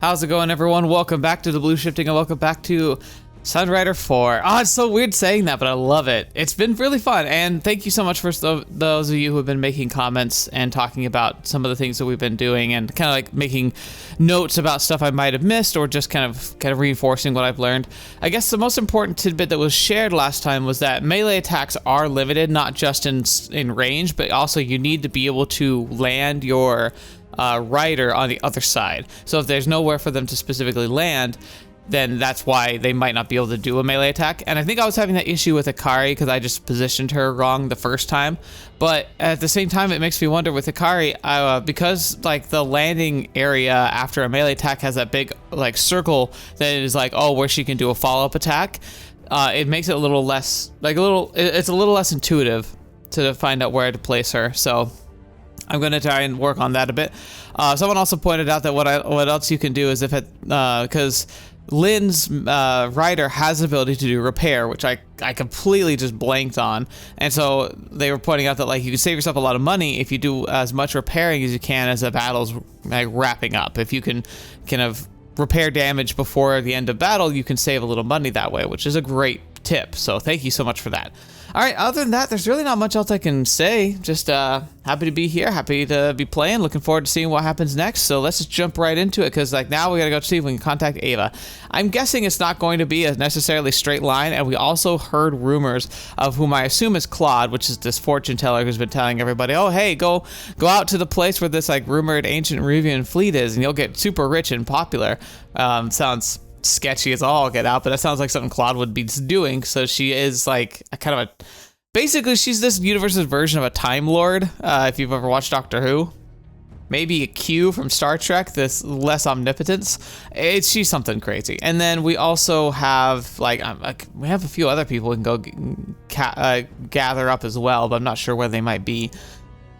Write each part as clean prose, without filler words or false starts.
How's it going, everyone? Welcome back to TheBlueShifting and welcome back to Sunrider 4. Oh, it's so weird saying that, but I love it. It's been really fun, and thank you so much for those of you who have been making comments and talking about some of the things that we've been doing and kind of like making notes about stuff I might have missed or just kind of reinforcing what I've learned. I guess the most important tidbit that was shared last time was that melee attacks are limited, not just in range, but also you need to be able to land your rider on the other side. So if there's nowhere for them to specifically land, then that's why they might not be able to do a melee attack. And I think I was having that issue with Akari because I just positioned her wrong the first time. But at the same time, it makes me wonder with Akari, because like the landing area after a melee attack has that big like circle that is like, oh, where she can do a follow-up attack. It makes it a little less, it's a little less intuitive to find out where to place her. So I'm going to try and work on that a bit. Someone also pointed out that what else you can do is because Lynn's rider has the ability to do repair, which I completely just blanked on. And so they were pointing out that like you can save yourself a lot of money if you do as much repairing as you can as the battle's like wrapping up. If you can kind of repair damage before the end of battle, you can save a little money that way, which is a great tip. So thank you so much for that. All right, other than that, there's really not much else I can say. Just happy to be here, happy to be playing, looking forward to seeing what happens next. So let's just jump right into it, because like now we gotta go see if we can contact Ava. I'm guessing it's not going to be a necessarily straight line, and we also heard rumors of whom I assume is Claude, which is this fortune teller who's been telling everybody, oh hey, go out to the place where this like rumored ancient Ruvian fleet is, and you'll get super rich and popular. Sounds sketchy as all get out, but that sounds like something Claude would be doing. So she is like basically she's this universe's version of a Time Lord, if you've ever watched Doctor Who. Maybe a Q from Star Trek, this less omnipotence. She's something crazy. And then we also have we have a few other people we can go gather up as well, but I'm not sure where they might be.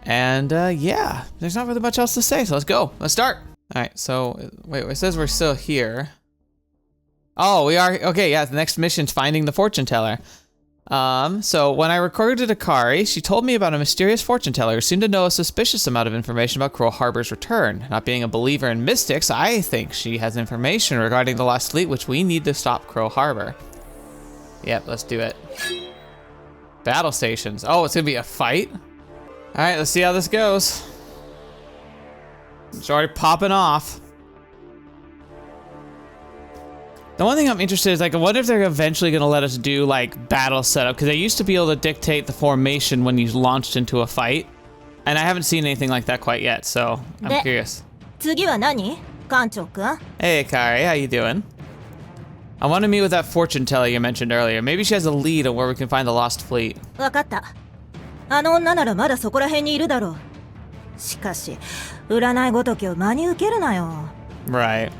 And yeah, there's not really much else to say, so let's go. Let's start. All right, so wait, it says we're still here. Oh, we are. Okay, yeah, the next mission's finding the fortune teller. So when I recorded Akari, she told me about a mysterious fortune teller who seemed to know a suspicious amount of information about Crow Harbor's return. Not being a believer in mystics, I think she has information regarding the lost fleet, which we need to stop Crow Harbor. Yep, let's do it. Battle stations. Oh, it's gonna be a fight? All right, let's see how this goes. It's already popping off. The one thing I'm interested in is, like, I wonder if they're eventually going to let us do, like, battle setup, because they used to be able to dictate the formation when you launched into a fight, and I haven't seen anything like that quite yet, so I'm curious. Hey, Akari, how you doing? I want to meet with that fortune teller you mentioned earlier. Maybe she has a lead on where we can find the lost fleet. Right.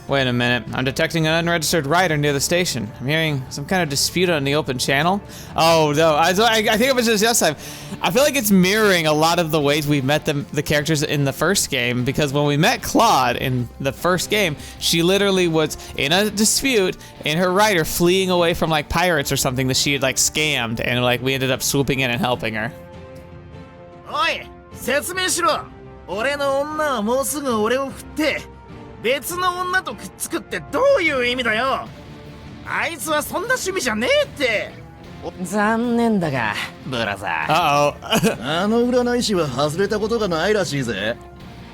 Wait a minute, I'm detecting an unregistered rider near the station. I'm hearing some kind of dispute on the open channel. Oh no, I think it was just yesterday. I feel like it's mirroring a lot of the ways we've met the characters in the first game, because when we met Claude in the first game, she literally was in a dispute in her rider fleeing away from like pirates or something that she had like scammed, and like we ended up swooping in and helping her. Oi, 説明しろ。俺の女はもうすぐ俺を振って別の女とくっつくってどういう意味だよ。あいつはそんな趣味じゃねえって。残念だが、ブラザー。あの占い師は外れたことがないらしいぜ。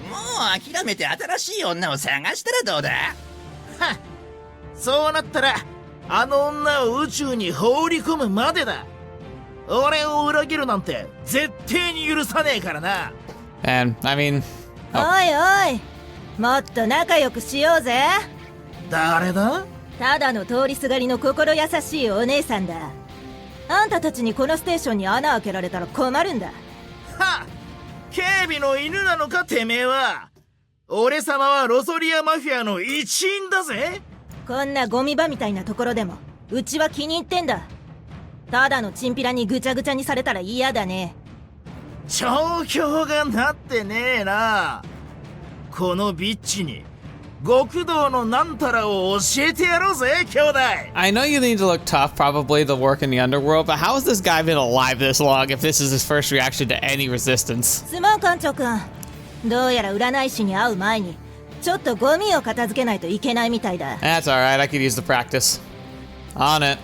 もう諦めて新しい女を探したらどうだ。はっ、そうなったらあの女を宇宙に放り込むまでだ。俺を裏切るなんて絶対に許さねえからな。And I mean, おいおい、もっと仲良くしようぜ。誰だ？ただの通りすがりの心優しいお姉さんだ。あんたたちにこのステーションに穴開けられたら困るんだ。はっ、警備の犬なのかてめえは。俺様はロソリアマフィアの一員だぜ。こんなゴミ場みたいなところでもうちは気に入ってんだ。ただのチンピラにぐちゃぐちゃにされたら嫌だね。状況がなってねえな。このビッチに極道のなんたらを教えてやろうぜ、兄弟。I know you need to look tough, probably the work in the underworld, but how has this guy been alive this long if this is his first reaction to any resistance? すまん館長くん。どうやら占い師に会う前にちょっとゴミを片付けないといけないみたいだ。 That's alright, I could use the practice. On it.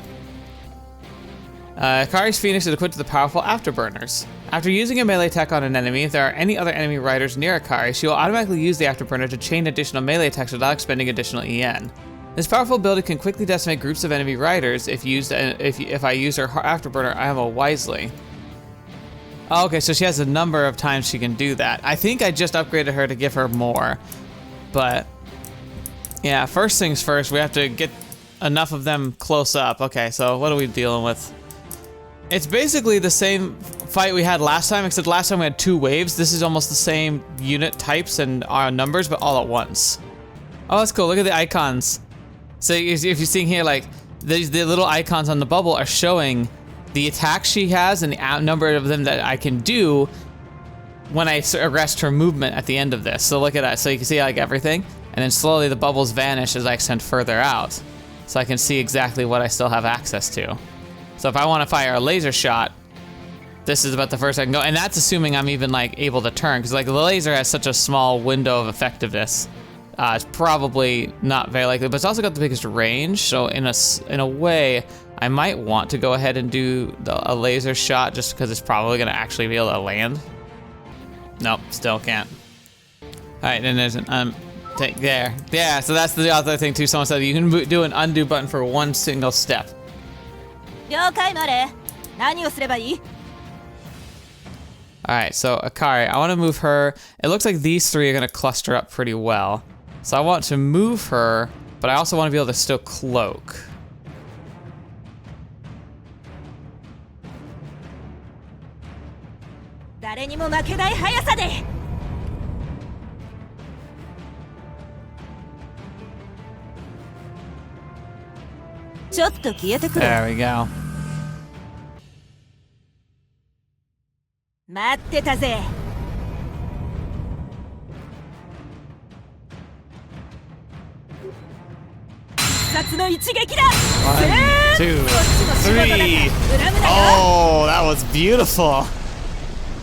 Akari's Phoenix is equipped with the powerful Afterburners. After using a melee attack on an enemy, if there are any other enemy riders near Akari, she will automatically use the Afterburner to chain additional melee attacks without expending additional EN. This powerful ability can quickly decimate groups of enemy riders if I use her Afterburner ammo wisely. Oh, okay, so she has a number of times she can do that. I think I just upgraded her to give her more, but yeah, first things first, we have to get enough of them close up. Okay, so what are we dealing with? It's basically the same fight we had last time, except last time we had 2 waves. This is almost the same unit types and numbers, but all at once. Oh, that's cool. Look at the icons. So if you're seeing here, like, the little icons on the bubble are showing the attacks she has and the number of them that I can do when I arrest her movement at the end of this. So look at that. So you can see, like, everything. And then slowly the bubbles vanish as I extend further out. So I can see exactly what I still have access to. So if I want to fire a laser shot, this is about the first I can go. And that's assuming I'm even, like, able to turn. Because, like, the laser has such a small window of effectiveness. It's probably not very likely, but it's also got the biggest range. So in a way, I might want to go ahead and do a laser shot just because it's probably going to actually be able to land. Nope, still can't. All right, then there's an take there. Yeah, so that's the other thing too. Someone said you can do an undo button for one single step. 了解マレー。何をすればいい？ Alright, so Akari, I want to move her. It looks like these 3 are going to cluster up pretty well. So I want to move her, but I also want to be able to still cloak. There we go. 待ってたぜ。必殺の一撃だ。 1, 2, 3. Oh, that was beautiful.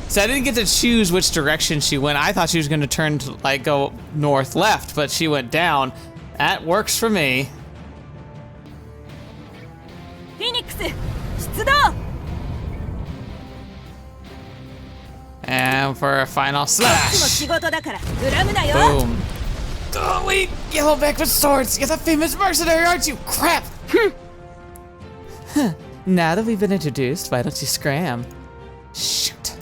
So I didn't get to choose which direction she went. I thought she was going to turn to, like, go north left, but she went down. That works for me. フィニックス出動。 And for a final slash. 仕事だから恨むなよ。 Boom. Oh, wait, Yellowback with swords. You're the famous mercenary, aren't you? Crap. Now that we've been introduced, why don't you scram? Shoot.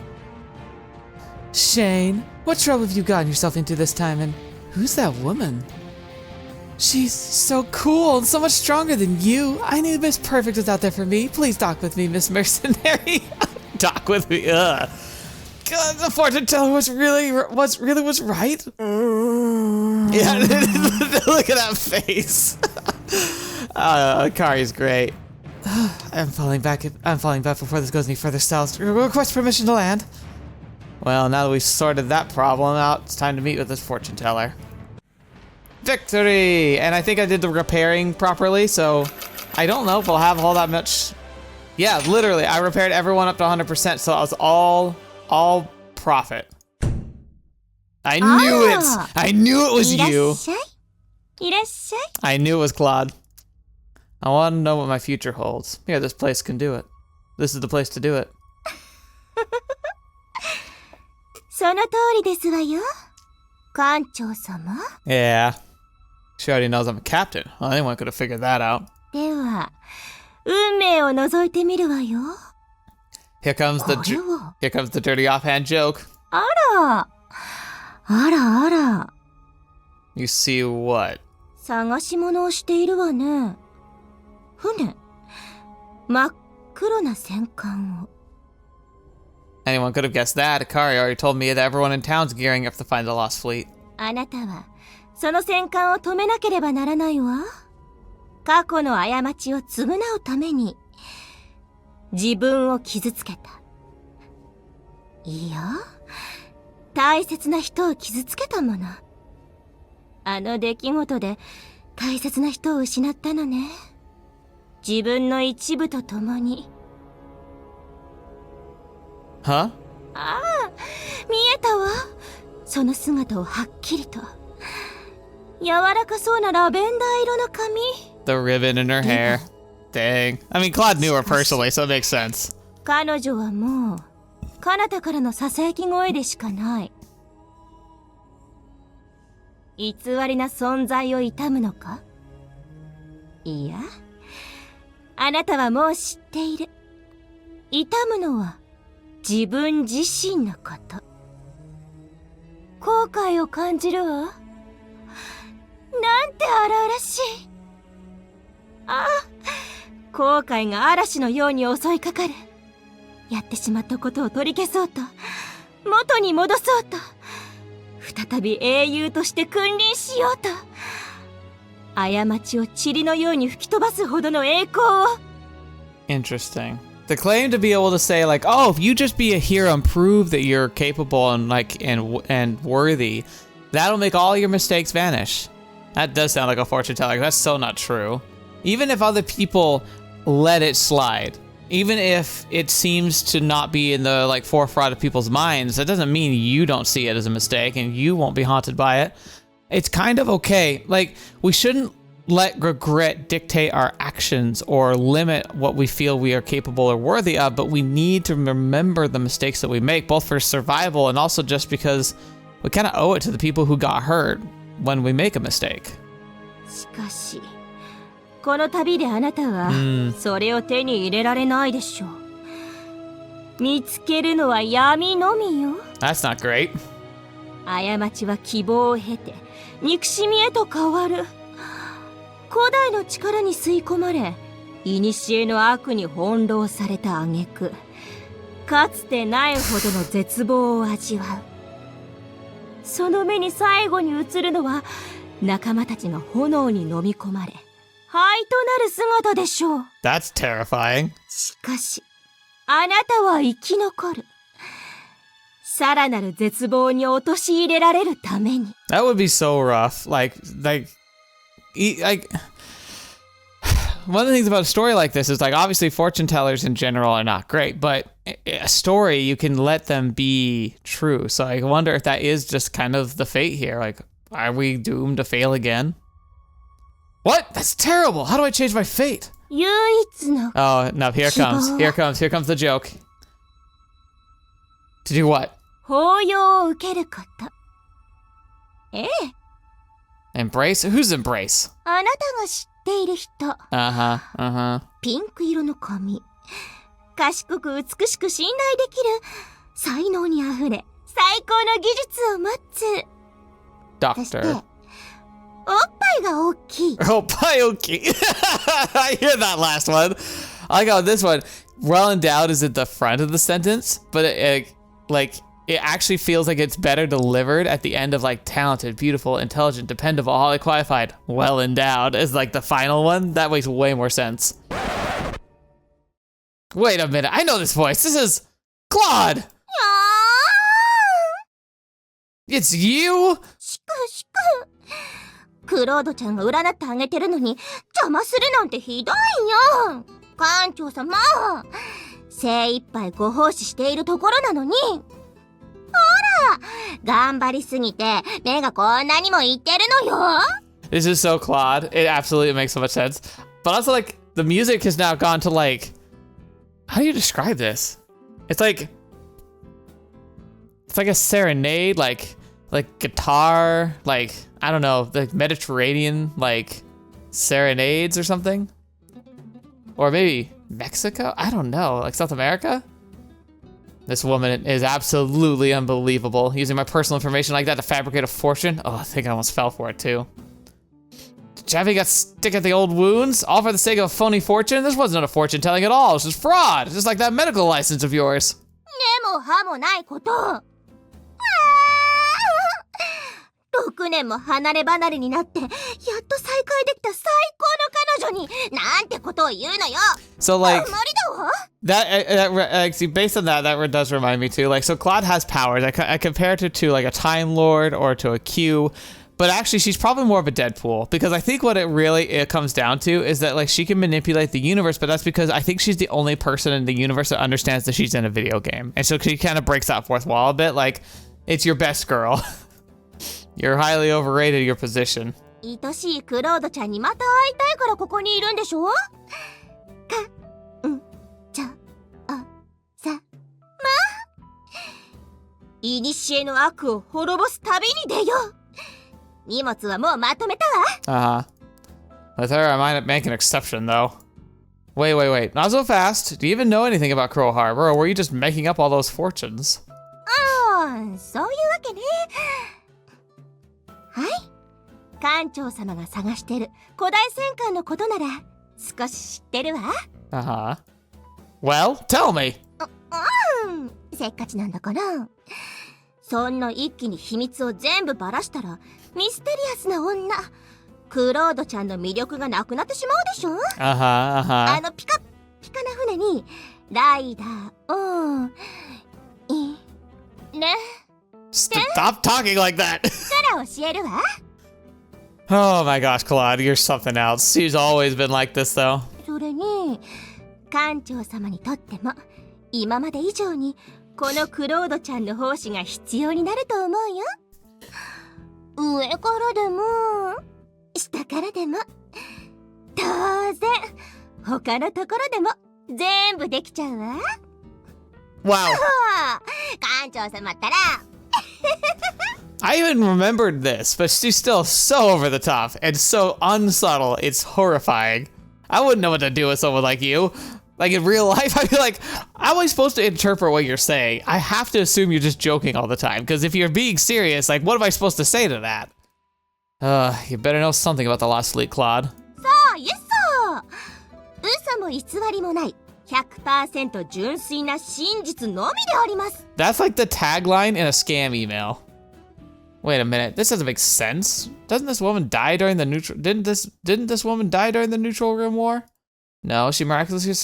Shane, what trouble have you gotten yourself into this time, and who's that woman? She's so cool and so much stronger than you. I knew Miss Perfect was out there for me. Please dock with me, Miss Mercenary. Dock with me, ugh. God, the fortuneteller was really right. Yeah, look at that face. Akari's great. I'm falling back before this goes any further south. Request permission to land. Well, now that we've sorted that problem out, it's time to meet with this fortuneteller. Victory! And I think I did the repairing properly, so I don't know if we'll have all that much. Yeah, literally, I repaired everyone up to 100%, so it was all profit. I knew it! I knew it was you! I knew it was Claude. I want to know what my future holds. Yeah, this place can do it. This is the place to do it. その通りですわよ。館長様。 Yeah. She already knows I'm a captain. Well, anyone could have figured that out. では、運命を覗いてみるわよ。 Here comes the dirty offhand joke. あら。あらあら。 You see what? 探し物をしているわね。船。真っ黒な戦艦を。 Anyone could have guessed that. Akari already told me that everyone in town's gearing up to find the lost fleet. あなたは、その戦艦を止めなければならないわ。過去の過ちを償うために、自分を傷つけた。いや、大切な人を傷つけたもの。あの出来事で大切な人を失ったのね。自分の一部と共に。Huh? ああ、見えたわ。その姿をはっきりと。柔らかそうなラベンダー色の髪。 The ribbon in her hair. Dang. I mean, Claude knew her personally, so it makes sense. 彼女はもう彼方からのささやき声でしかない。偽りな存在を悼むのか？いや、あなたはもう知っている。悼むのは自分自身のこと。後悔を感じるわ。なんて荒々しい。ああ、後悔が嵐のように襲いかかる。やってしまったことを取り消そうと、元に戻そうと、再び英雄として君臨しようと、過ちを塵のように吹き飛ばすほどの栄光を。 Interesting. The claim to be able to say like, oh, if you just be a hero and prove that you're capable and like and worthy, that'll make all your mistakes vanish. That does sound like a fortune teller. That's so not true. Even if other people let it slide, even if it seems to not be in the like forefront of people's minds, that doesn't mean you don't see it as a mistake and you won't be haunted by it. It's kind of okay. Like, we shouldn't let regret dictate our actions or limit what we feel we are capable or worthy of, but we need to remember the mistakes that we make, both for survival and also just because we kind of owe it to the people who got hurt when we make a mistake. しかし、この旅であなたはそれを手に入れられないでしょう。見つけるのは闇のみよ。 That's not great. 過ちは希望を経て憎しみへと変わる。古代の力に吸い込まれ、古の悪に翻弄された挙句、かつてないほどの絶望を味わう。その目に最後に映るのは仲間たちの炎に飲み込まれ、灰となる姿でしょう。 That's terrifying. しかし、あなたは生き残る。さらなる絶望に陥れられるために。 That would be so rough. Like, one of the things about a story like this is like, obviously fortune tellers in general are not great, but a story, you can let them be true. So I wonder if that is just kind of the fate here. Like, are we doomed to fail again? What? That's terrible. How do I change my fate? 唯一の Oh, no, here comes the joke. To do what? 抱擁を受けること。ええ。 Embrace? Who's embrace? あなたが知っている人。Uh-huh. ピンク色の髪。賢く美しく信頼できる。才能にあふれ、最高の技術を持つ。 Doctor. おっぱいが大きい。 Oh, Pyoki. I hear that last one. I got this one. Well endowed is at the front of the sentence, but it actually feels like it's better delivered at the end of like talented, beautiful, intelligent, dependable, highly qualified, well endowed is like the final one. That makes way more sense. Wait a minute. I know this voice. This is Claude. It's you? しくしく。クロードちゃんが占ってあげてるのに邪魔するなんてひどいよ。館長様、精一杯ご奉仕しているところなのに。ほら、頑張りすぎて目がこんなにもいってるのよ。 This is so Claude. It absolutely makes so much sense. But also like the music has now gone to like, how do you describe this? It's like a serenade, like guitar, like, I don't know, like Mediterranean, like serenades or something? Or maybe Mexico? I don't know, like South America? This woman is absolutely unbelievable. Using my personal information like that to fabricate a fortune. Oh, I think I almost fell for it too. Javi got stick at the old wounds, all for the sake of a phony fortune? This wasn't a fortune telling at all, it was just fraud, just like that medical license of yours. 根も葉もないこと。6年も離れ離れになってやっと再会できた最高の彼女になんてことを言うのよ。 So like 無理だわ。 that see, based on that does remind me too. Like, so Claude has powers. I compared her to like a Time Lord or to a Q, but actually she's probably more of a Deadpool, because I think what it comes down to is that like she can manipulate the universe, but that's because I think she's the only person in the universe that understands that she's in a video game, and so she kind of breaks that fourth wall a bit. Like, it's your best girl. You're highly overrated your position. 愛しいクロードちゃんにまた会いたいからここにいるんでしょ。ちゃさま。いにしえの悪を滅ぼす旅に出よう。荷物はもうまとめたわ。With her, I might make an exception, though. Wait. Not so fast. Do you even know anything about Crow Harbor, or were you just making up all those fortunes? そういうわけね。はい。艦長様が探してる古代戦艦のことなら少し知ってるわ。Well, tell me. せっかちなんだから。そんな一気に秘密を全部バラしたらミステリアスな女クロードちゃんの魅力がなくなってしまうでしょ。あのピカピカな船にライダーをね。Stop talking like that. から教えるわ。Oh my gosh, Claude, you're something else. She's always been like this, though. それに艦長様にとっても今まで以上にこのクロードちゃんの奉仕が必要になると思うよ。上からでも下からでも当然他のところでも全部できちゃうわ。Wow. 艦長様ったらI even remembered this, but she's still so over the top and so unsubtle, it's horrifying. I wouldn't know what to do with someone like you. Like in real life, I'd be like, how am I supposed to interpret what you're saying? I have to assume you're just joking all the time, because if you're being serious, like, what am I supposed to say to that? You better know something about the lost fleet, Claude. そうよそう。嘘も偽りもない 100% 純粋な真実のみであります。 That's like the tagline in a scam email. Wait a minute, this doesn't make sense. Doesn't this woman die during the neutral? Didn't this woman die during the Neutral Rim War? No, she miraculously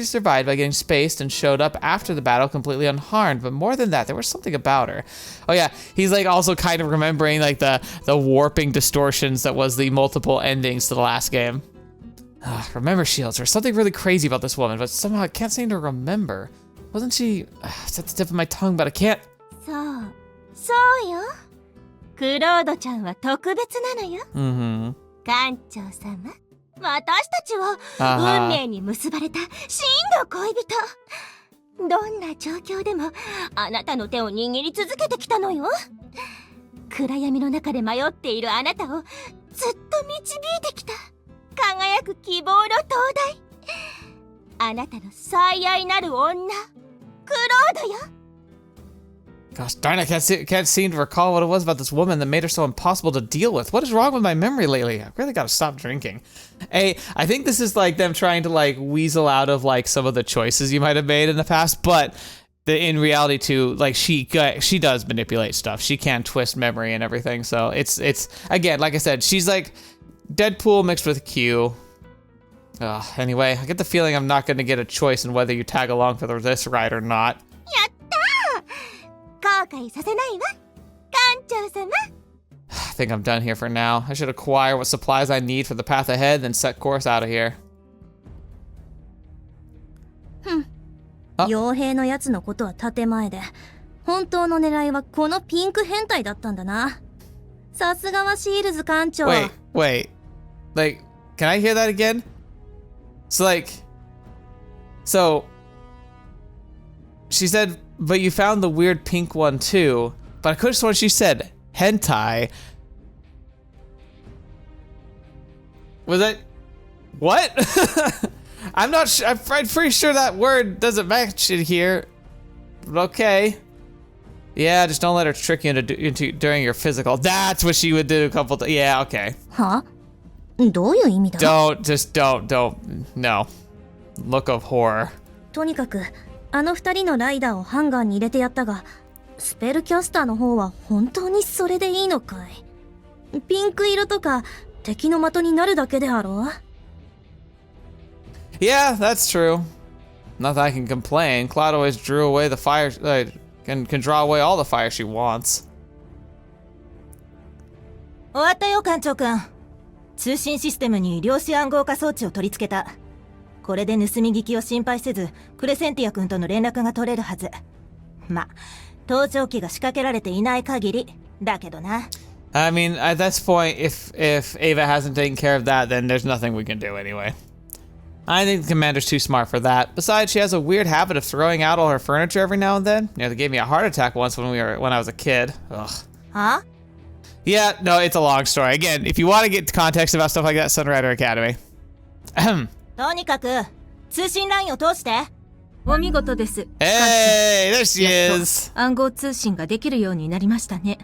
survived by getting spaced and showed up after the battle completely unharmed. But more than that, there was something about her. Oh yeah, he's like also kind of remembering like the warping distortions that was the multiple endings to the last game. Remember shields. There's something really crazy about this woman, but somehow I can't seem to remember. Wasn't she? It's at the tip of my tongue, but I can't. そうよ。クロードちゃんは特別なのよ。艦長様。私たちは運命に結ばれた真の恋人。どんな状況でもあなたの手を握り続けてきたのよ。暗闇の中で迷っているあなたをずっと導いてきた輝く希望の灯台。あなたの最愛なる女、クロードよ。Gosh darn, I can't seem to recall what it was about this woman that made her so impossible to deal with. What is wrong with my memory lately? I really gotta stop drinking. I think this is like them trying to like weasel out of like some of the choices you might have made in the past, but in reality too, like she does manipulate stuff. She can twist memory and everything. So it's again, like I said, she's like Deadpool mixed with Q. Anyway, I get the feeling I'm not gonna get a choice in whether you tag along for this ride or not. 後悔させないわ、艦長様。I think I'm done here for now. I should acquire what supplies I need for the path ahead, then set course out of here. 傭兵のやつのことは建前で、本当の狙いはこのピンク変態だったんだな。さすがはシールズ艦長。Wait. Like, can I hear that again? So, she said, but you found the weird pink one too. But I could have sworn she said hentai. Was that what? I'm not sure. I'm pretty sure that word doesn't match it here. But okay. Yeah, just don't let her trick you into during your physical. That's what she would do a couple times. Yeah, okay. は？どういう意味だ？ Don't. No. Look of horror. とにかくあの二人のライダーをハンガーに入れてやったが、スペルキャスターの方は本当にそれでいいのかい？ピンク色とか敵の的になるだけであろう？ Yeah, that's true. Not that I can complain. Claude always drew away the fire, can draw away all the fire she wants. 終わったよ、艦長くん。通信システムに量子暗号化装置を取り付けた。これで盗み聞きを心配せず、クレセンティア君との連絡が取れるはず。ま、盗聴器が仕掛けられていない限りだけどな。I mean, at this point, if Ava hasn't taken care of that, then there's nothing we can do anyway. I think the commander's too smart for that. Besides, she has a weird habit of throwing out all her furniture every now and then. They gave me a heart attack once when I was a kid. Ugh. Huh? Yeah, no, it's a long story. Again, if you want to get context about stuff like that, Sunrider Academy. とにかく通信ラインを通して。お見事です。Hey, there she やっと is. 暗号通信ができるようになりましたね。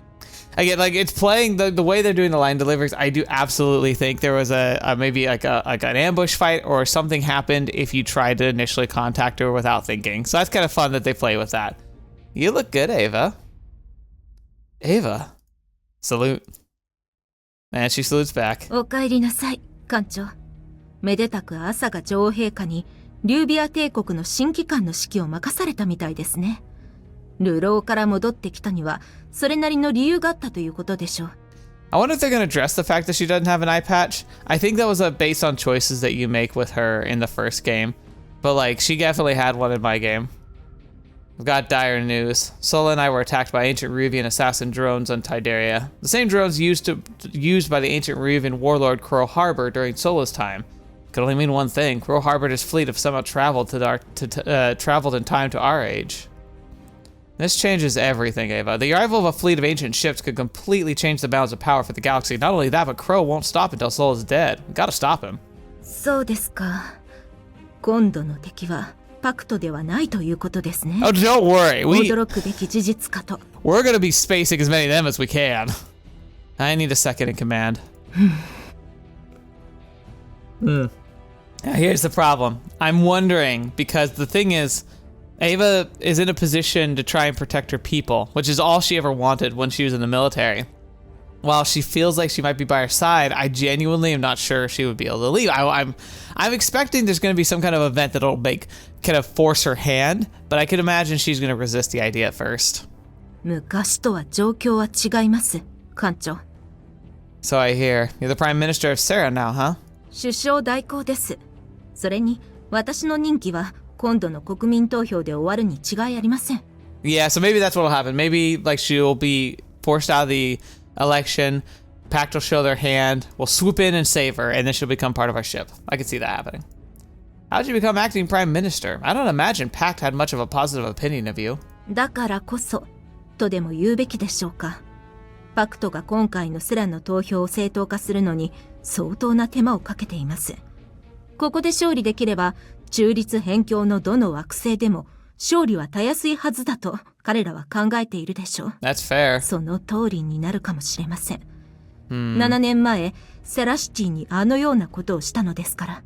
Again, like it's playing the way they're doing the line deliveries. I do absolutely think there was a maybe like an ambush fight or something happened if you tried to initially contact her without thinking. So that's kind of fun that they play with that. You look good, Ava. Ava, salute. And she salutes back. お帰りなさい、艦長。めでたく朝が女王陛下にリュービア帝国の新機関の指揮を任されたみたいですね。流浪から戻ってきたにはそれなりの理由があったということでしょう。I wonder if they're going to address the fact that she doesn't have an eye patch. I think that was based on choices that you make with her in the first game. But like, she definitely had one in my game. We've got dire news. Sola and I were attacked by ancient Ruvian assassin drones on Tideria. The same drones used by the ancient Ruvian warlord Crow Harbor during Sola's time. Could only mean one thing. Crow Harbor and his fleet have somehow traveled traveled in time to our age. This changes everything, Ava. The arrival of a fleet of ancient ships could completely change the balance of power for the galaxy. Not only that, but Crow won't stop until Sol is dead. We gotta stop him. そうですか。今度の敵はパクトではないということですね。 Oh, don't worry. 驚くべき事実かと。We're gonna be spacing as many of them as we can. I need a second in command. Now, here's the problem. I'm wondering, because the thing is, Ava is in a position to try and protect her people, which is all she ever wanted when she was in the military. While she feels like she might be by her side, I genuinely am not sure she would be able to leave. I'm expecting there's going to be some kind of event that'll kind of force her hand, but I can imagine she's going to resist the idea at first. 昔とは状況は違います、艦長。 So I hear. You're the Prime Minister of Sarah now, huh? 首相代行です。それに私の任期は今度の国民投票で終わるに違いありません。 Yeah, so maybe that's what'll happen. Maybe like she'll be forced out of the election. Pact will show their hand. We'll swoop in and save her, and then she'll become part of our ship. I could see that happening. How'd you become acting Prime Minister? I don't imagine Pact had much of a positive opinion of you. だからこそとでも言うべきでしょうか。パクトが今回のスラの投票を正当化するのに相当な手間をかけています。ここで勝利できれば中立辺境のどの惑星でも勝利はたやすいはずだと彼らは考えているでしょう。 That's fair. その通りになるかもしれません。7年前セラシティにあのようなことをしたのですから。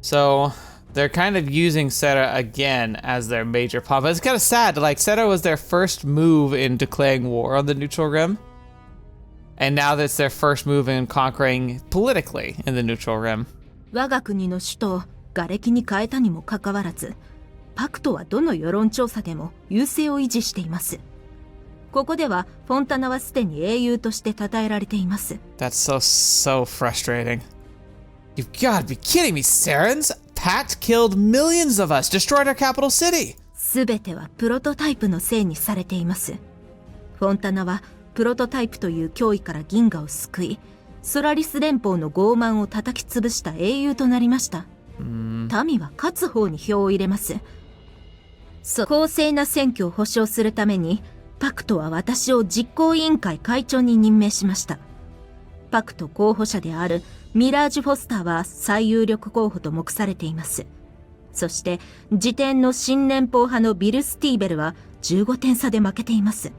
So they're kind of using Sarah again as their major pawn, but it's kind of sad. Like Sarah was their first move in declaring war on the neutral rim, and now that's their first move in conquering politically in the neutral rim. 我が国の首都を瓦礫に変えたにもかかわらず、パクトはどの世論調査でも優勢を維持しています。ここではフォンタナはすでに英雄として称えられています。 That's so frustrating. You've got to be kidding me, Sarans! Pact killed millions of us, destroyed our capital city! すべてはプロトタイプのせいにされています。フォンタナはプロトタイプという脅威から銀河を救い、ソラリス連邦の傲慢を叩き潰した英雄となりました。民は勝つ方に票を入れます。公正な選挙を保障するために、パクトは私を実行委員会会長に任命しました。パクト候補者であるミラージュ・フォスターは最有力候補と目されています。そして、次点の新連邦派のビル・スティーベルは15点差で負けています。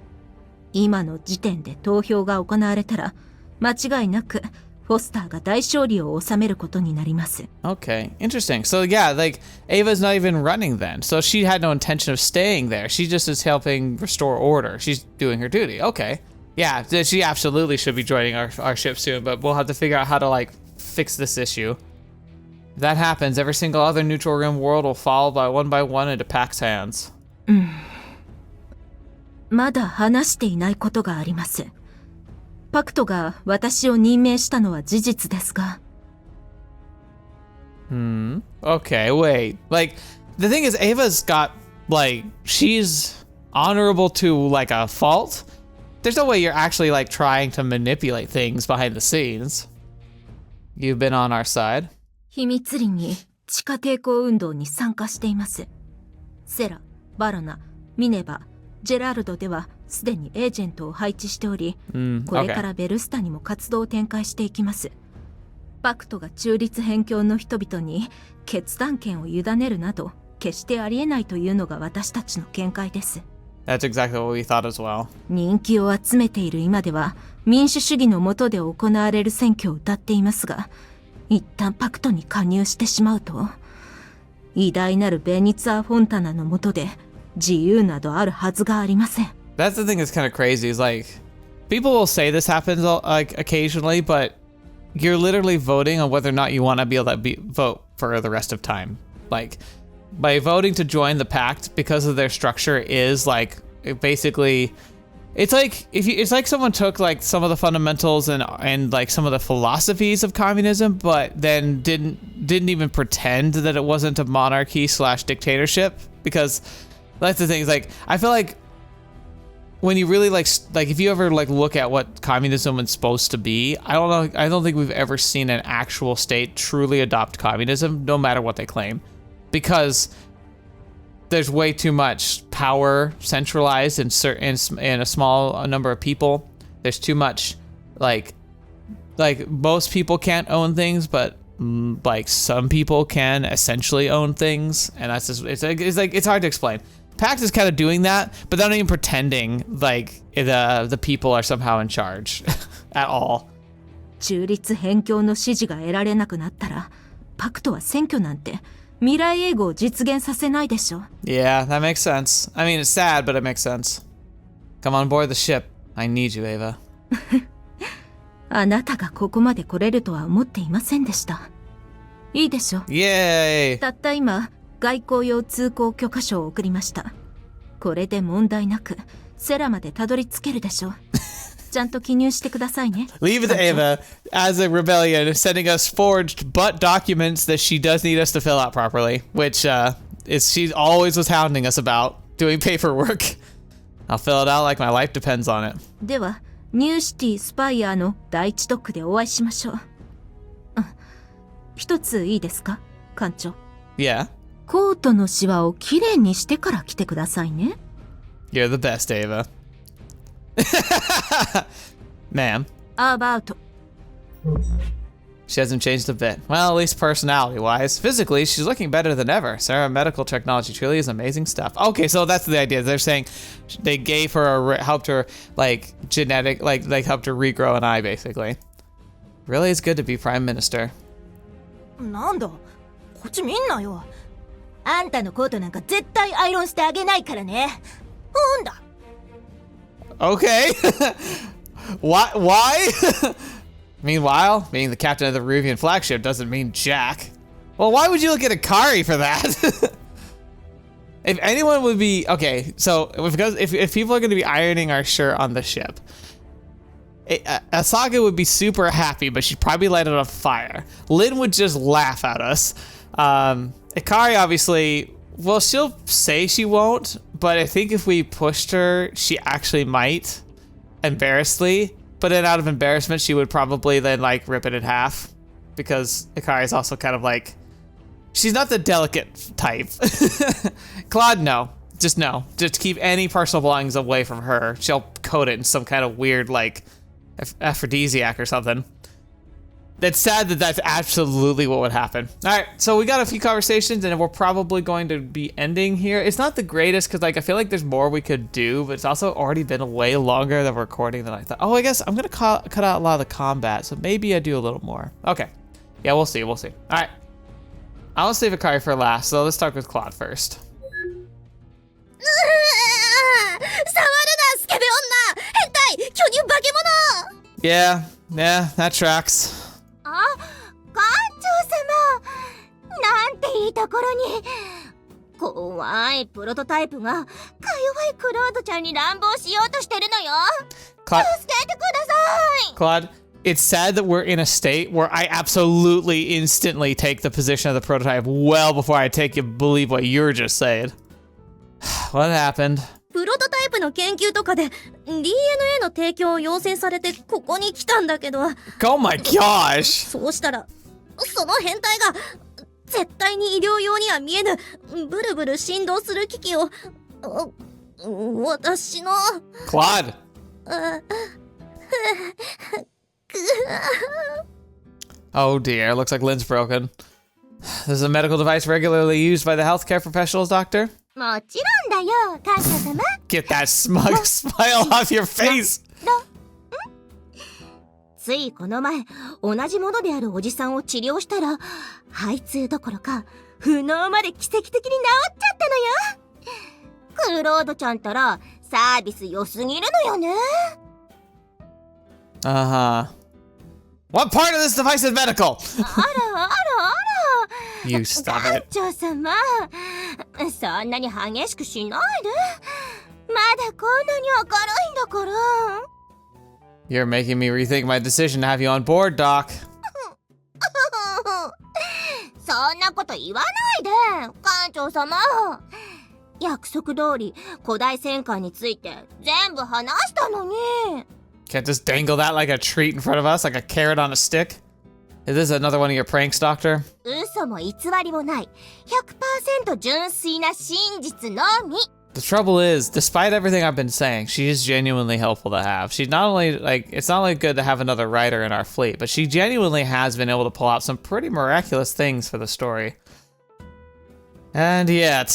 今の時点で投票が行われたら、間違いなく、フォスターが大勝利を収めることになります。Okay, interesting. So yeah, like Ava's not even running then. So she had no intention of staying there. She just is helping restore order. She's doing her duty. Okay. Yeah, she absolutely should be joining our ship soon, but we'll have to figure out how to like fix this issue. If that happens, every single other neutral rim world will fall by one into Pact's hands. まだ話していないことがあります。パクトが私を任命したのは事実ですが。Okay, wait. Like, the thing is, Ava's got, like, she's honorable to, like, a fault, there's no way you're actually like trying to manipulate things behind the scenes. You've been on our side. 秘密裏に地下抵抗運動に参加しています。セラ、バロナ、ミネバ、ジェラルドではすでにエージェントを配置しており、これからベルスタにも活動を展開していきます。パクトが中立辺境の人々に決断権を委ねるなど決してありえないというのが私たちの見解です。That's exactly what we thought as well. 人気を集めている今では民主主義の下で行われる選挙を謳っていますが、一旦パクトに加入してしまうと、偉大なるベニツァ・フォンタナの下で自由などあるはずがありません。That's the thing that's kind of crazy is like, people will say this happens like occasionally, but you're literally voting on whether or not you want to be able to vote for the rest of time. Like, by voting to join the pact because of their structure is like, basically, it's like it's like someone took like some of the fundamentals and like some of the philosophies of communism, but then didn't even pretend that it wasn't a monarchy / dictatorship. Because that's the thing, is like, I feel like when you really like if you ever like look at what communism is supposed to be, I don't think we've ever seen an actual state truly adopt communism, no matter what they claim, because there's way too much power centralized in a small number of people. There's too much like most people can't own things, but like some people can essentially own things, and that's just it's hard to explain. Pact is kind of doing that, but they're not even pretending like the people are somehow in charge at all. 中立辺境の支持が得られなくなったら、パクトは選挙なんて未来永劫を実現させないでしょ。Yeah, that makes sense. I mean, it's sad, but it makes sense. Come on board the ship. I need you, Ava. あなたがここまで来れるとは思っていませんでした。いいでしょ。Yay! たった今、外交用通行許可書を送りました。これで問題なくセラまでたどり着けるでしょう。ちゃんと記入してくださいね。Leave it to Ava as a rebellion, sending us forged but documents that she does need us to fill out properly, which she always was hounding us about doing paperwork. I'll fill it out like my life depends on it. では、ニューシティスパイアの第一ドックでお会いしましょう。一ついいですか、艦長。Yeah. コートのシワをきれいにしてから来てくださいね。You're the best, Ava. Ma'am. About. She hasn't changed a bit. Well, at least personality-wise. Physically, she's looking better than ever. Sarah, medical technology truly is amazing stuff. Okay, so that's the idea. They're saying they gave her helped her, like, genetic, like helped her regrow an eye, basically. Really, it's good to be prime minister. なんだ、こっち見んなよ。あんたのコートなんか絶対アイロンしてあげないからね。ほんだ。Okay. Why? Meanwhile, being the captain of the Peruvian flagship doesn't mean jack. Well, why would you look at Akari for that? If anyone would be okay, so if people are going to be ironing our shirt on the ship, Asaga would be super happy, but she'd probably light it on fire. Lynn would just laugh at us. Akari obviously, well, she'll say she won't, but I think if we pushed her, she actually might, embarrassedly. But then out of embarrassment, she would probably then like rip it in half, because Akari is also kind of like, she's not the delicate type. Claude, no. Just keep any personal belongings away from her. She'll coat it in some kind of weird like aphrodisiac or something. It's sad that that's absolutely what would happen. All right, so we got a few conversations, and we're probably going to be ending here. It's not the greatest because, like, I feel like there's more we could do, but it's also already been way longer of recording than I thought. Oh, I guess I'm gonna cut out a lot of the combat, so maybe I do a little more. Okay, yeah, we'll see. All right, I will save Akari for last, so let's start with Claude first. 触るな、スケベ女！変態！巨乳化け物！ Yeah, that tracks. あ、艦長様、なんていいところに。怖いプロトタイプがか弱いクロードちゃんに乱暴しようとしてるのよ。助けてください。 Claude, it's sad that we're in a state where I absolutely instantly take the position of the prototype well before I believe what you're just saying. What happened? プロトタイプの研究とかで DNA の提供を要請されてここに来たんだけど。Oh my gosh! そうしたらその変態が絶対に医療用には見えぬブルブル振動する機器を私の Claude! Oh dear, looks like Lynn's broken. This is a medical device regularly used by the healthcare professionals, Doctor? もちろんだよ、艦長様。Get that smug smile off your face! ついこの前、同じものであるおじさんを治療したら、肺痛どころか、不能まで奇跡的に治っちゃったのよ。クロードちゃんたら、サービス良すぎるのよね。Uh-huh. What part of this device is medical? あらあらあら。You stop 艦 it. 長様、そんなに激しくしないで。まだこんなに明るいんだから。You're making me rethink my decision to have you on board, Doc. そんなこと言わないで、艦長様。約束通り古代戦艦について全部話したのに。 Can't just dangle that like a treat in front of us, like a carrot on a stick? Is this another one of your pranks, Doctor? 嘘も偽りもない 100% 純粋な真実のみ。 The trouble is, despite everything I've been saying, she is genuinely helpful to have. She's not only, like, it's not only good to have another writer in our fleet, but she genuinely has been able to pull out some pretty miraculous things for the story. And yet...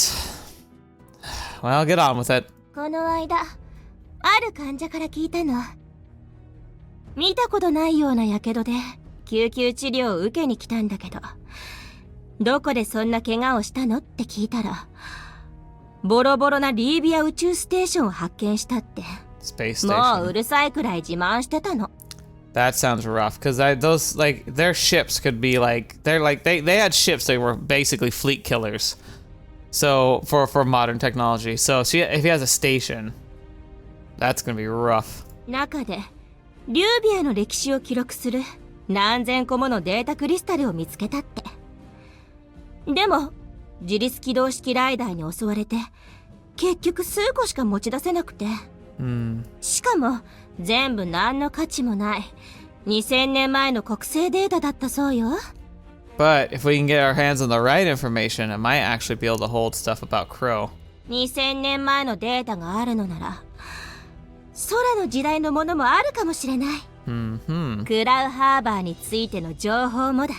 Well, get on with it. この間、ある患者から聞いたの。見たことないような火傷で救急治療を受けに来たんだけど、どこでそんな怪我をしたのって聞いたら、ボロボロなリービア宇宙ステーションを発見したって。 Space もうう station. るさいくらい自慢してたの。 That sounds rough, because those, like, their ships could be, like, they had ships that were basically fleet killers. So, for modern technology. So, if he has a station, that's gonna be rough. 中で、リュービアの歴史を記録する何千個ものデータクリスタルを見つけたって。でも、自律起動式ライダーに襲われて、結局数個しか持ち出せなくて。しかも、全部何の価値もない、2000年前の国勢データだったそうよ。But if we can get our hands on the right information, it might actually be able to hold stuff about Crow. 2000年前のデータがあるのなら、空の時代のものもあるかもしれない。クラウハーバーについての情報もだ。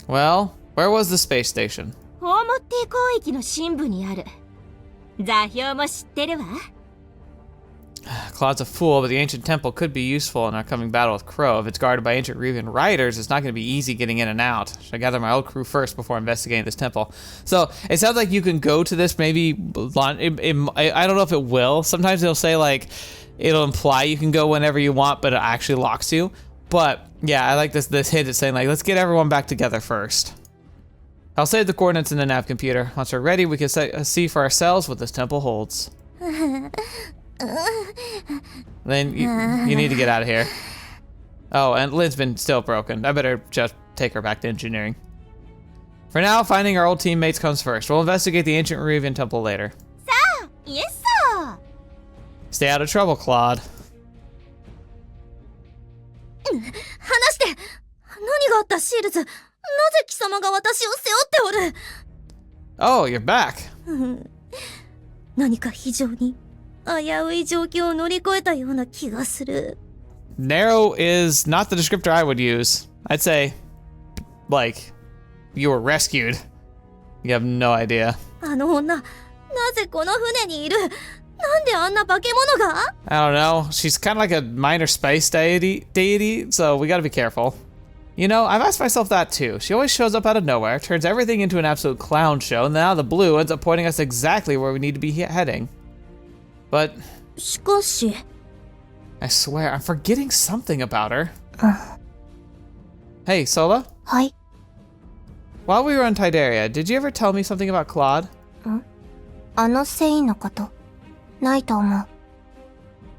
Well, where was the space station? ホーモッティ広域の深部にある。座標も知ってるわ。Claude's a fool, but the ancient temple could be useful in our coming battle with Crow. If it's guarded by ancient Revan riders, it's not going to be easy getting in and out. Should I gather my old crew first before investigating this temple? So, it sounds like you can go to this, maybe, I don't know if it will. Sometimes they'll say, like, it'll imply you can go whenever you want, but it actually locks you. But, yeah, I like this hint. It's saying, like, let's get everyone back together first. I'll save the coordinates in the nav computer. Once we're ready, we can see for ourselves what this temple holds. Then you need to get out of here. Oh, and Lynn's been still broken. I better just take her back to engineering. For now, finding our old teammates comes first. We'll investigate the ancient Revan temple later. さあ、イエスさあ。 Stay out of trouble, Claude. 話して。何があったシールズ。なぜ貴様が私を背負っておる。 Oh, you're back. 何か非常に危うい状況を乗り越えたような気がする。 Narrow is not the descriptor I would use. I'd say, like, you were rescued. You have no idea. あの女、なぜこの船にいる。なんであんな化け物が。 I don't know. She's kind of like a minor space deity, so we gotta be careful. You know, I've asked myself that too. She always shows up out of nowhere, turns everything into an absolute clown show, and then out of the blue ends up pointing us exactly where we need to be heading. But... しかし... I swear, I'm forgetting something about her. Hey, Sola? はい。 While we were on Tidaria, did you ever tell me something about Claude? あのセインのこと、ないと思う。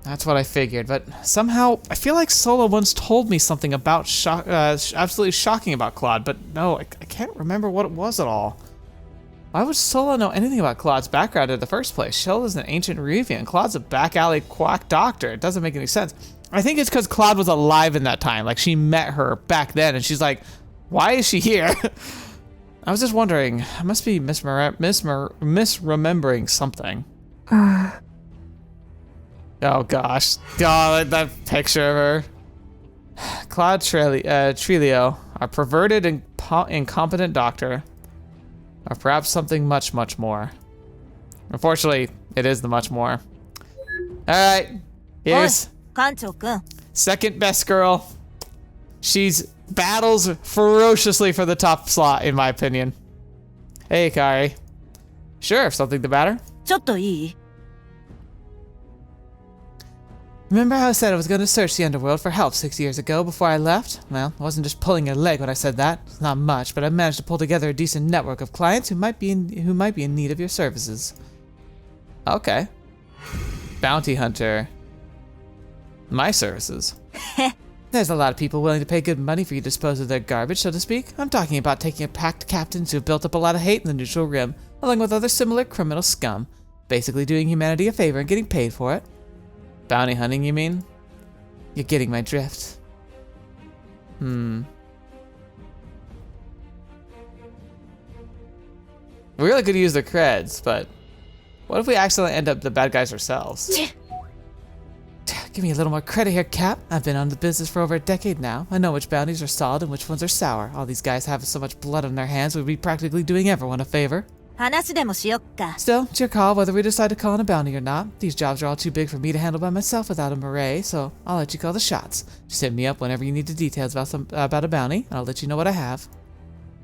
That's what I figured, but somehow I feel like Sola once told me something about absolutely shocking about Claude, but no, I can't remember what it was at all. Why would Sola know anything about Claude's background in the first place? Sola's an ancient Revian. Claude's a back alley quack doctor. It doesn't make any sense. I think it's because Claude was alive in that time. Like, she met her back then, and she's like, why is she here? I was just wondering. I must be misremembering something. Oh, gosh. God, that picture of her. Claude Trilio, a perverted and incompetent doctor. Or perhaps something much, much more. Unfortunately, it is the much more. Alright, here's 館長くん second best girl. She's battles ferociously for the top slot, in my opinion. Hey, Kari. Sure, something the matter? ちょっといい Remember how I said I was going to search the underworld for help 6 years ago before I left? Well, I wasn't just pulling your leg when I said that. It's not much, but I managed to pull together a decent network of clients who might be in need of your services. Okay. Bounty hunter. My services. There's a lot of people willing to pay good money for you to dispose of their garbage, so to speak. I'm talking about taking a packed captains who have built up a lot of hate in the neutral rim, along with other similar criminal scum. Basically doing humanity a favor and getting paid for it. Bounty hunting, you mean? You're getting my drift. We really could use the creds, but what if we accidentally end up the bad guys ourselves? Give me a little more credit here, Cap. I've been on the business for over a decade now. I know which bounties are solid and which ones are sour. All these guys have so much blood on their hands, we'd be practically doing everyone a favor. 話でもしよっか Still, it's your call whether we decide to call in a bounty or not. These jobs are all too big for me to handle by myself without a marae, so I'll let you call the shots. Just hit me up whenever you need the details about a bounty, and I'll let you know what I have.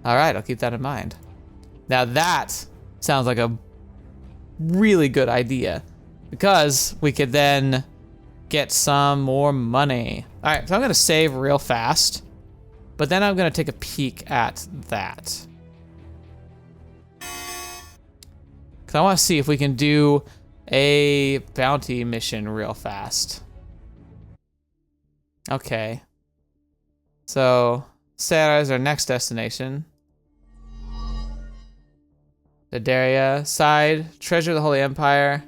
Alright, I'll keep that in mind. Now that sounds like a really good idea, because we could then get some more money. Alright, so I'm going to save real fast, but then I'm going to take a peek at that. Because I want to see if we can do a bounty mission real fast. Okay. So, Sarah is our next destination. Daria, side, treasure of the Holy Empire.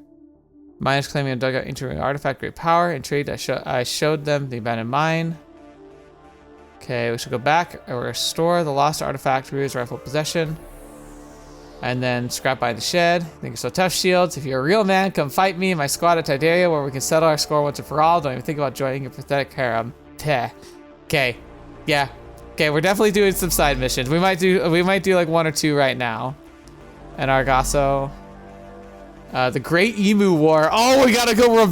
Miners claiming a dugout entering artifact, great power. Intrigued, I showed them the abandoned mine. Okay, we should go back and restore the lost artifact, Rue's rightful possession. And then scrap by the shed. Think you're so tough, Shields. If you're a real man, come fight me and my squad at Tidaria where we can settle our score once and for all. Don't even think about joining your pathetic harem. Teh. Okay. Yeah. Okay, we're definitely doing some side missions. We might do like 1 or 2 right now. And Argaso. The Great Emu War. Oh, we gotta go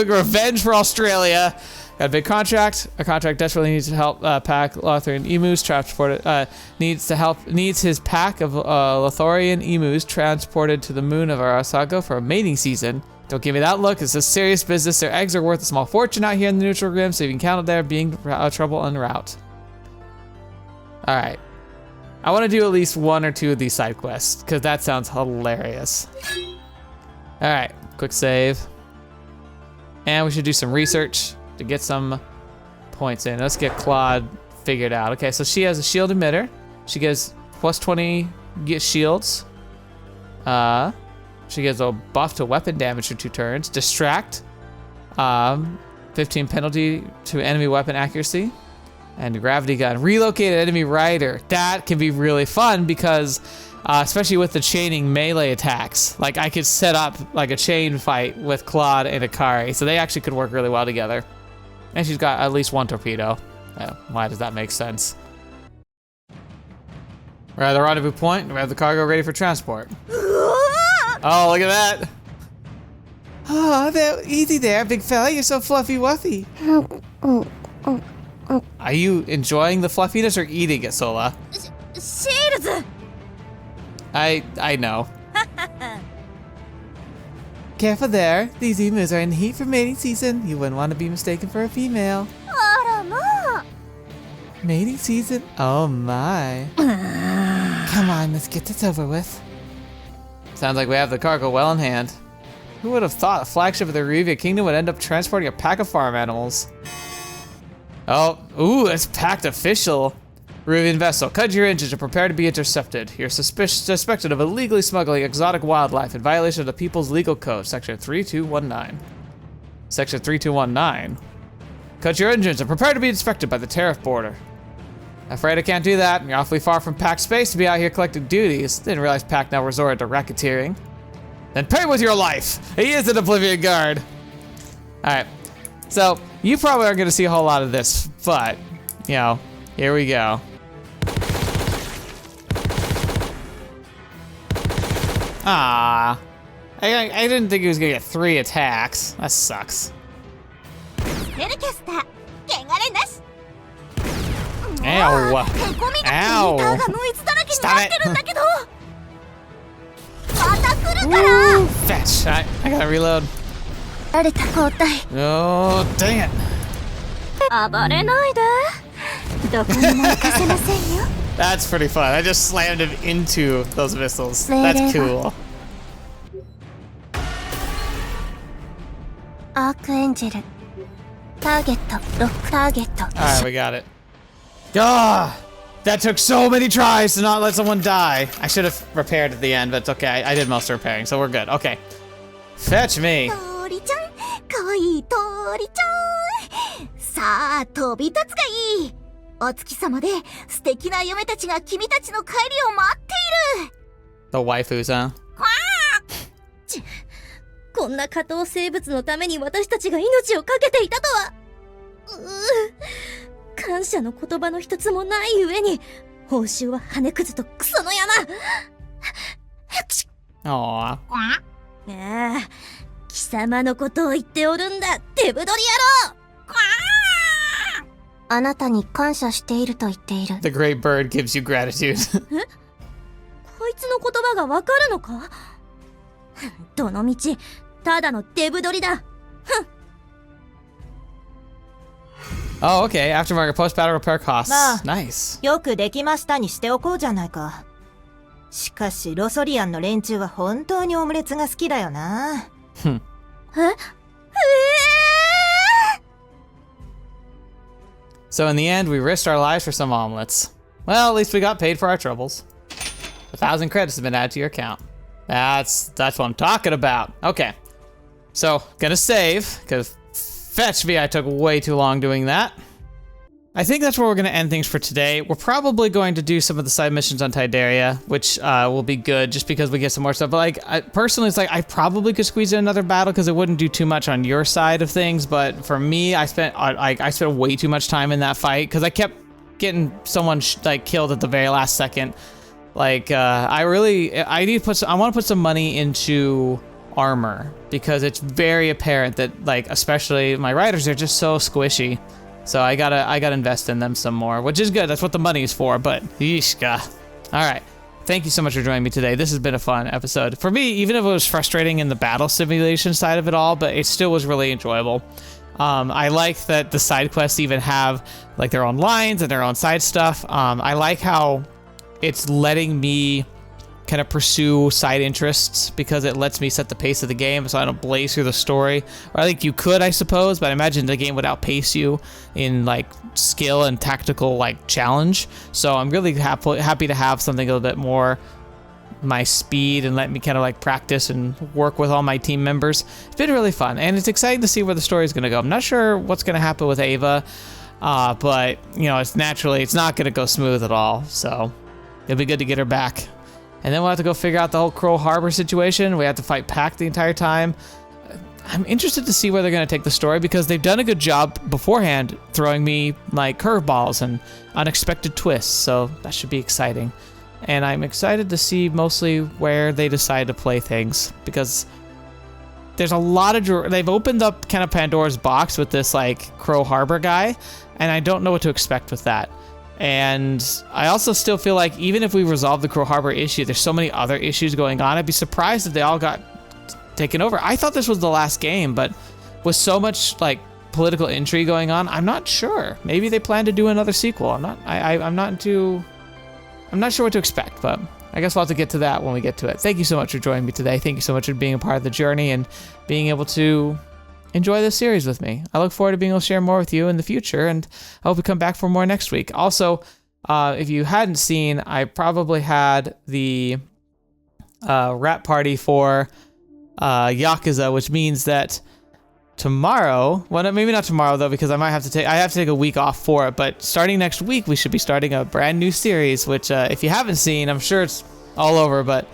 revenge for Australia. Got a big contract. A contract desperately needs to help pack Lotharian emus transported. Needs his pack of Lotharian emus transported to the moon of Arasago for a mating season. Don't give me that look. It's a serious business. Their eggs are worth a small fortune out here in the neutral rim, so you can count it there being trouble en route. All right. I want to do at least 1 or 2 of these side quests because that sounds hilarious. All right, quick save. And we should do some research to get some points in. Let's get Claude figured out. Okay, so she has a shield emitter. She gets plus 20 shields. She gets a buff to weapon damage for 2 turns. Distract. 15 penalty to enemy weapon accuracy. And gravity gun. Relocated enemy rider. That can be really fun because especially with the chaining melee attacks. Like I could set up like a chain fight with Claude and Akari. So they actually could work really well together. And she's got at least 1 torpedo. Why does that make sense? We're at the rendezvous point. We have the cargo ready for transport. Oh, look at that. Oh, there, easy there, big fella. You're so fluffy wuffy. Are you enjoying the fluffiness or eating it, Sola? Shields! I know. Careful there. These emus are in heat for mating season. You wouldn't want to be mistaken for a female. Mating season? Oh my. Come on, let's get this over with. Sounds like we have the cargo well in hand. Who would have thought a flagship of the Revia Kingdom would end up transporting a pack of farm animals? Oh, ooh, it's packed official. Peruvian vessel, cut your engines and prepare to be intercepted. You're suspected of illegally smuggling exotic wildlife in violation of the People's Legal Code, Section 3219. Section 3219. Cut your engines and prepare to be inspected by the tariff border. Afraid I can't do that. You're awfully far from Pac space to be out here collecting duties. Didn't realize Pac now resorted to racketeering. Then pay with your life. He is an Oblivion guard. All right. So you probably aren't going to see a whole lot of this, but you know, here we go. Ah, I didn't think he was gonna get 3 attacks. That sucks. Ow! Ow! Stop it! Ooh, fetch! I gotta reload. Oh, dang it! That's pretty fun. I just slammed him into those missiles. That's cool. Alright, we got it. Ah! That took so many tries to not let someone die. I should have repaired at the end, but it's okay. I did most of the repairing, so we're good. Okay. Fetch me. The waifus, huh? こんな下等生物のために私たちが命を懸けていたとは。感謝の言葉の一つもない上に、報酬は羽くずとクソの山。Aww. 貴様のことを言っておるんだ、デブドリ野郎。あなたに感謝していると言っている。The great bird gives you gratitude. こいつの言葉がわかるのか？どのみち、ただのデブドリだ。Oh, okay. Aftermarket post-battle repair costs. まあ、 nice. よくできましたにしておこうじゃないか。しかしロソリアンの連中は本当にオムレツが好きだよな。So in the end, we risked our lives for some omelets. Well, at least we got paid for our troubles. 1,000 credits have been added to your account. That's what I'm talking about. Okay. So, gonna save, because fetch me, I took way too long doing that. I think that's where we're gonna end things for today. We're probably going to do some of the side missions on Tidaria, which will be good just because we get some more stuff. But like, personally, it's like I probably could squeeze in another battle because it wouldn't do too much on your side of things. But for me, I spent way too much time in that fight because I kept getting someone like killed at the very last second. Like, I want to put some money into armor because it's very apparent that, like, especially my riders are just so squishy. So I gotta invest in them some more, which is good. That's what the money is for. But yeeshka. All right. Thank you so much for joining me today. This has been a fun episode for me, even if it was frustrating in the battle simulation side of it all. But it still was really enjoyable. I like that the side quests even have like their own lines and their own side stuff. I like how it's letting me kind of pursue side interests because it lets me set the pace of the game so I don't blaze through the story. Or I think you could, I suppose, but I imagine the game would outpace you in like skill and tactical like challenge. So I'm really happy to have something a little bit more my speed and let me kind of like practice and work with all my team members. It's been really fun and it's exciting to see where the story is going to go. I'm not sure what's going to happen with Ava, but you know, it's not going to go smooth at all. So it'll be good to get her back. And then we'll have to go figure out the whole Crow Harbor situation. We have to fight Pac the entire time. I'm interested to see where they're going to take the story because they've done a good job beforehand throwing me like curveballs and unexpected twists. So that should be exciting. And I'm excited to see mostly where they decide to play things because there's a lot of... They've opened up kind of Pandora's box with this like Crow Harbor guy, and I don't know what to expect with that. And I also still feel like even if we resolve the Crow Harbor issue, there's so many other issues going on. I'd be surprised if they all got taken over. I thought this was the last game, but with so much like political intrigue going on, I'm not sure. Maybe they plan to do another sequel. I'm not sure what to expect, but I guess we'll have to get to that when we get to it. Thank you so much for joining me today. Thank you so much for being a part of the journey and being able to enjoy this series with me. I look forward to being able to share more with you in the future, and I hope we come back for more next week. Also, if you hadn't seen, I probably had the rap party for Yakuza, which means that tomorrow, well, maybe not tomorrow though, because I have to take a week off for it, but starting next week, we should be starting a brand new series, which if you haven't seen, I'm sure it's all over, but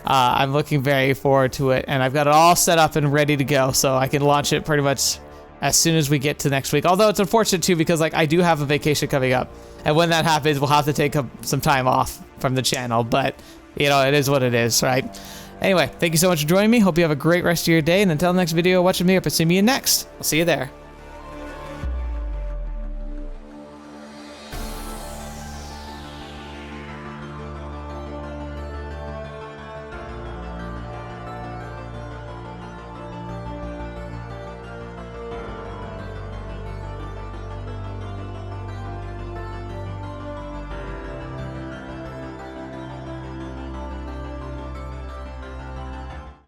I'm looking very forward to it, and I've got it all set up and ready to go, so I can launch it pretty much as soon as we get to next week. Although it's unfortunate too, because like I do have a vacation coming up, and when that happens, we'll have to take some time off from the channel, but you know, it is what it is, right? Anyway, thank you so much for joining me. Hope you have a great rest of your day, and until the next video, watch me up and see me in next. I'll see you there.